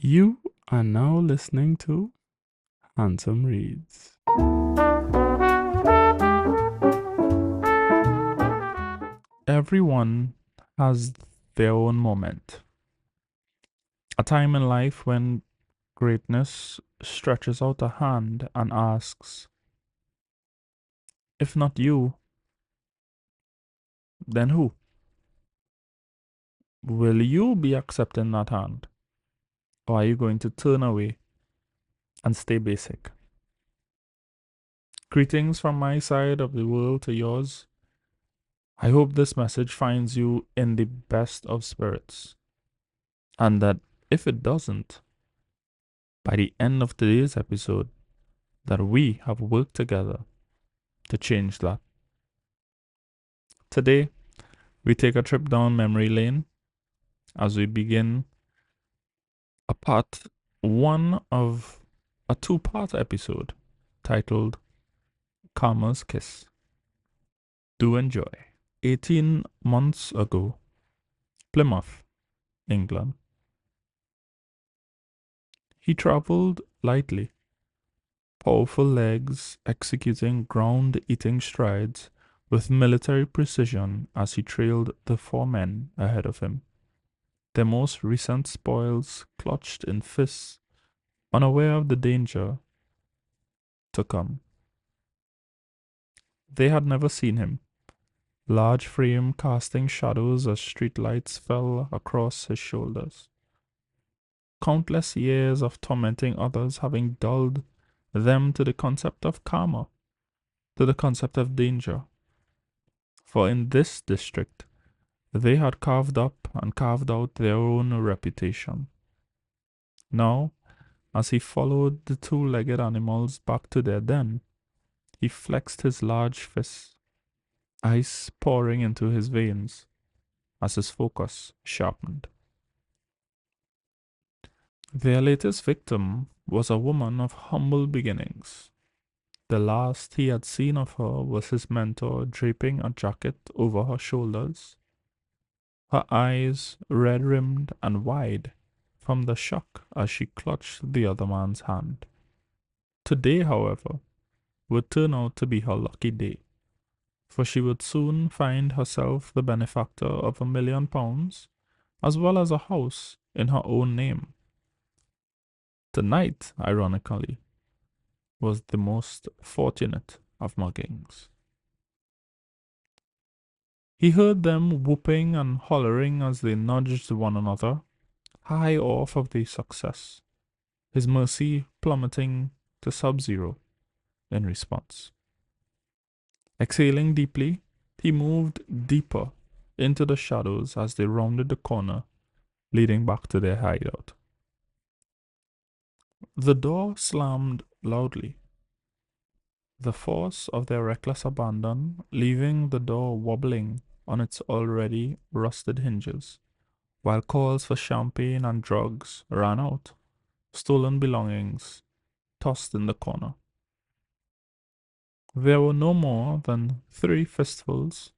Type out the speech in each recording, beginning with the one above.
You are now listening to Handsome Reads. Everyone has their own moment, a time in life when greatness stretches out a hand and asks, if not you, then who? Will you be accepting that hand? Or are you going to turn away and stay basic? Greetings from my side of the world to yours. I hope this message finds you in the best of spirits. And that if it doesn't, by the end of today's episode, that we have worked together to change that. Today, we take a trip down memory lane as we begin a part one of a two-part episode titled Karma's Kiss. Do enjoy. 18 months ago, Plymouth, England. He traveled lightly, powerful legs executing ground-eating strides with military precision as he trailed the four men ahead of him, their most recent spoils clutched in fists, unaware of the danger to come. They had never seen him, large frame casting shadows as streetlights fell across his shoulders. Countless years of tormenting others having dulled them to the concept of karma, to the concept of danger. For in this district, they had carved up and carved out their own reputation. Now, as he followed the two-legged animals back to their den, he flexed his large fists, ice pouring into his veins as his focus sharpened. Their latest victim was a woman of humble beginnings. The last he had seen of her was his mentor draping a jacket over her shoulders, her eyes red-rimmed and wide from the shock as she clutched the other man's hand. Today, however, would turn out to be her lucky day, for she would soon find herself the benefactor of £1 million, as well as a house in her own name. Tonight, ironically, was the most fortunate of muggings. He heard them whooping and hollering as they nudged one another, high off of their success, his mercy plummeting to sub-zero in response. Exhaling deeply, he moved deeper into the shadows as they rounded the corner, leading back to their hideout. The door slammed loudly, the force of their reckless abandon leaving the door wobbling on its already rusted hinges, while calls for champagne and drugs ran out, stolen belongings tossed in the corner. There were no more than 3 fistfuls,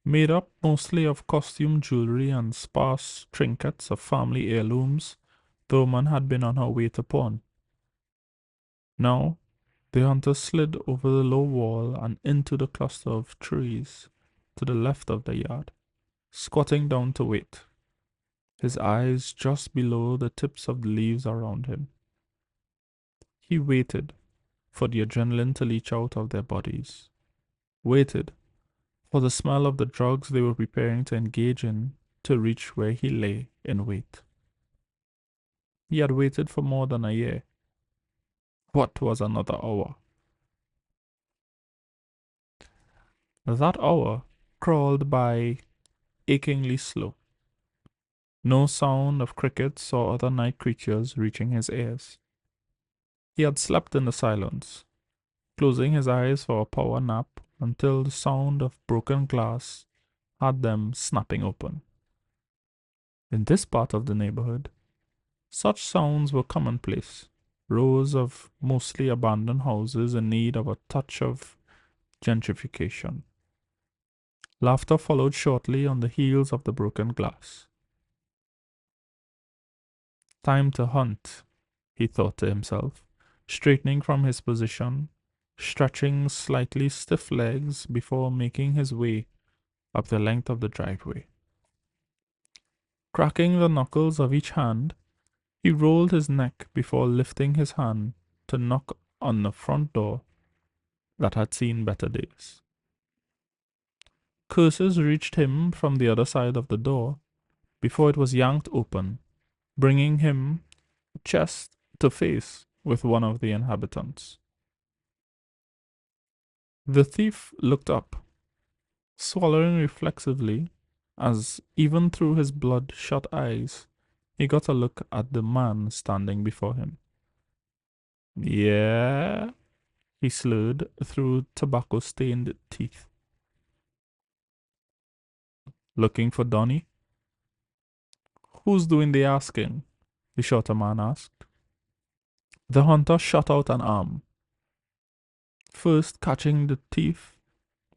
made up mostly of costume jewelry and sparse trinkets of family heirlooms the woman had been on her way to pawn. Now, the hunter slid over the low wall and into the cluster of trees to the left of the yard, squatting down to wait, his eyes just below the tips of the leaves around him. He waited for the adrenaline to leach out of their bodies, waited for the smell of the drugs they were preparing to engage in to reach where he lay in wait. He had waited for more than a year. What was another hour? That hour crawled by achingly slow. No sound of crickets or other night creatures reaching his ears. He had slept in the silence, closing his eyes for a power nap until the sound of broken glass had them snapping open. In this part of the neighborhood, such sounds were commonplace. Rows of mostly abandoned houses in need of a touch of gentrification. Laughter followed shortly on the heels of the broken glass. Time to hunt, he thought to himself, straightening from his position, stretching slightly stiff legs before making his way up the length of the driveway. Cracking the knuckles of each hand, he rolled his neck before lifting his hand to knock on the front door that had seen better days. Curses reached him from the other side of the door before it was yanked open, bringing him chest to face with one of the inhabitants. The thief looked up, swallowing reflexively, as even through his bloodshot eyes, he got a look at the man standing before him. Yeah, he slurred through tobacco-stained teeth. Looking for Donnie? Who's doing the asking? The shorter man asked. The hunter shot out an arm, first catching the thief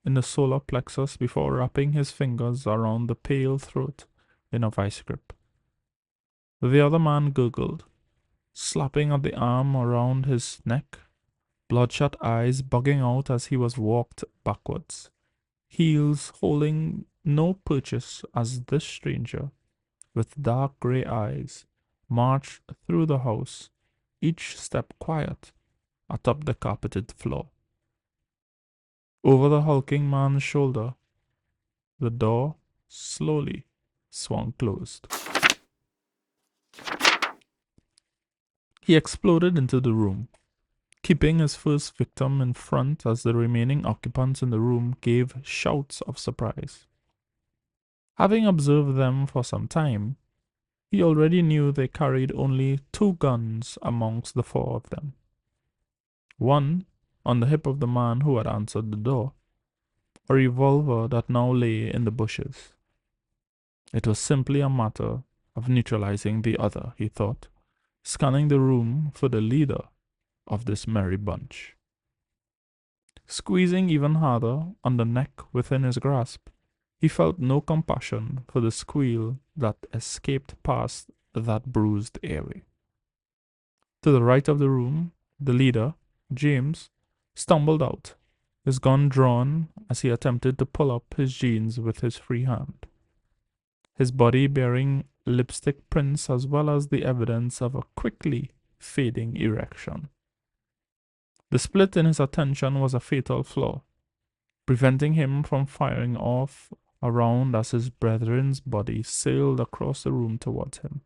in the solar plexus before wrapping his fingers around the pale throat in a vice grip. The other man gurgled, slapping at the arm around his neck, bloodshot eyes bugging out as he was walked backwards, heels holding no purchase as this stranger, with dark grey eyes, marched through the house, each step quiet, atop the carpeted floor. Over the hulking man's shoulder, the door slowly swung closed. He exploded into the room, keeping his first victim in front as the remaining occupants in the room gave shouts of surprise. Having observed them for some time, he already knew they carried only 2 guns amongst the 4 of them. One on the hip of the man who had answered the door, a revolver that now lay in the bushes. It was simply a matter of neutralizing the other, he thought, scanning the room for the leader of this merry bunch. Squeezing even harder on the neck within his grasp, he felt no compassion for the squeal that escaped past that bruised airway. To the right of the room, the leader, James, stumbled out, his gun drawn as he attempted to pull up his jeans with his free hand, his body bearing lipstick prints as well as the evidence of a quickly fading erection. The split in his attention was a fatal flaw, preventing him from firing off around as his brethren's body sailed across the room towards him,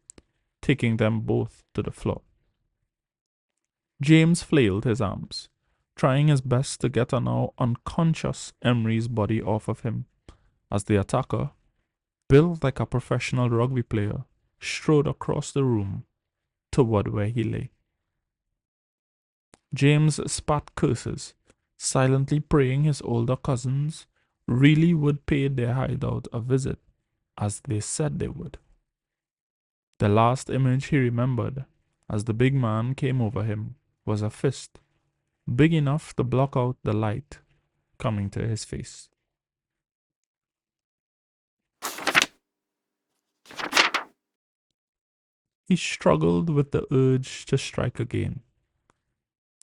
taking them both to the floor. James flailed his arms, trying his best to get a now unconscious Emery's body off of him, as the attacker, built like a professional rugby player, strode across the room toward where he lay. James spat curses, silently praying his older cousins really would pay their hideout a visit, as they said they would. The last image he remembered, as the big man came over him, was a fist, big enough to block out the light coming to his face. He struggled with the urge to strike again,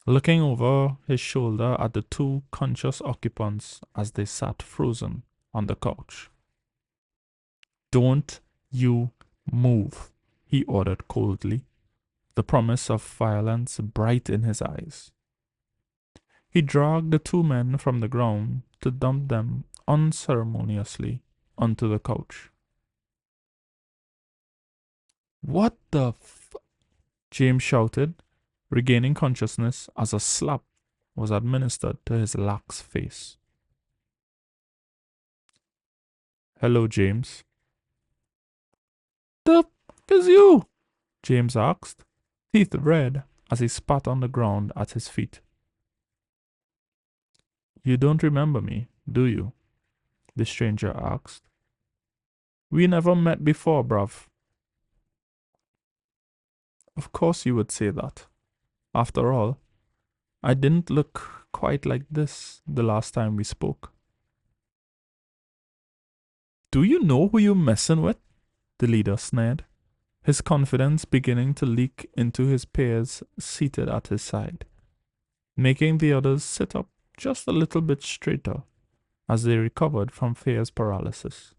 looking over his shoulder at the 2 conscious occupants as they sat frozen on the couch. "Don't you move," he ordered coldly, the promise of violence bright in his eyes. He dragged the 2 men from the ground to dump them unceremoniously onto the couch. "What the f—" James shouted, regaining consciousness as a slap was administered to his lax face. "Hello, James." "The f is you?" James asked, teeth red as he spat on the ground at his feet. "You don't remember me, do you?" the stranger asked. "We never met before, bruv." "Of course you would say that. After all, I didn't look quite like this the last time we spoke." "Do you know who you're messing with?" the leader sneered. his confidence beginning to leak into his peers seated at his side, making the others sit up just a little bit straighter as they recovered from fear's paralysis.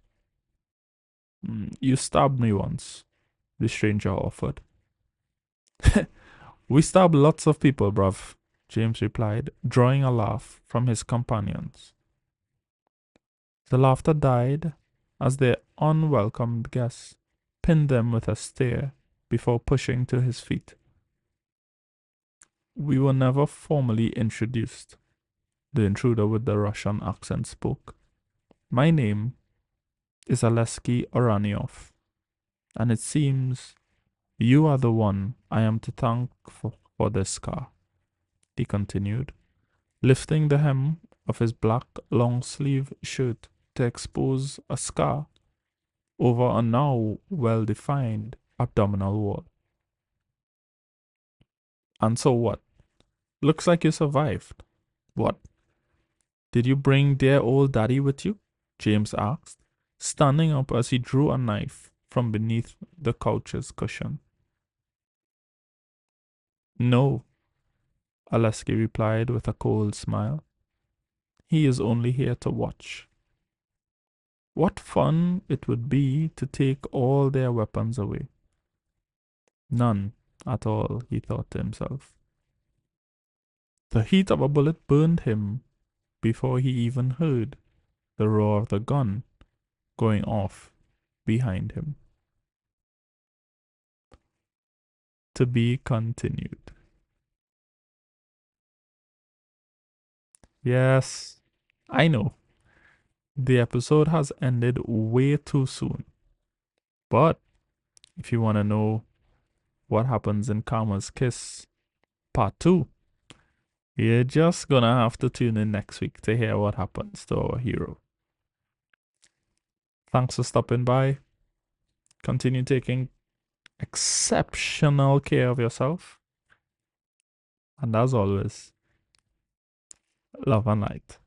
You stabbed me once, the stranger offered. We stab lots of people, bruv, James replied, drawing a laugh from his companions. The laughter died as their unwelcomed guest pinned them with a stare before pushing to his feet. We were never formally introduced, the intruder with the Russian accent spoke. My name is Aleksei Oraniov, and it seems you are the one I am to thank for this scar, he continued, lifting the hem of his black long-sleeve shirt to expose a scar over a now well-defined abdominal wall. And so what? Looks like you survived. What? Did you bring dear old daddy with you? James asked, standing up as he drew a knife from beneath the couch's cushion. No, Aleksei replied with a cold smile. He is only here to watch. What fun it would be to take all their weapons away. None at all, he thought to himself. The heat of a bullet burned him before he even heard the roar of the gun going off behind him. To be continued. Yes, I know. The episode has ended way too soon. But if you want to know what happens in Karma's Kiss Part 2, you're just gonna have to tune in next week to hear what happens to our hero. Thanks for stopping by. Continue taking exceptional care of yourself. And as always, love and light.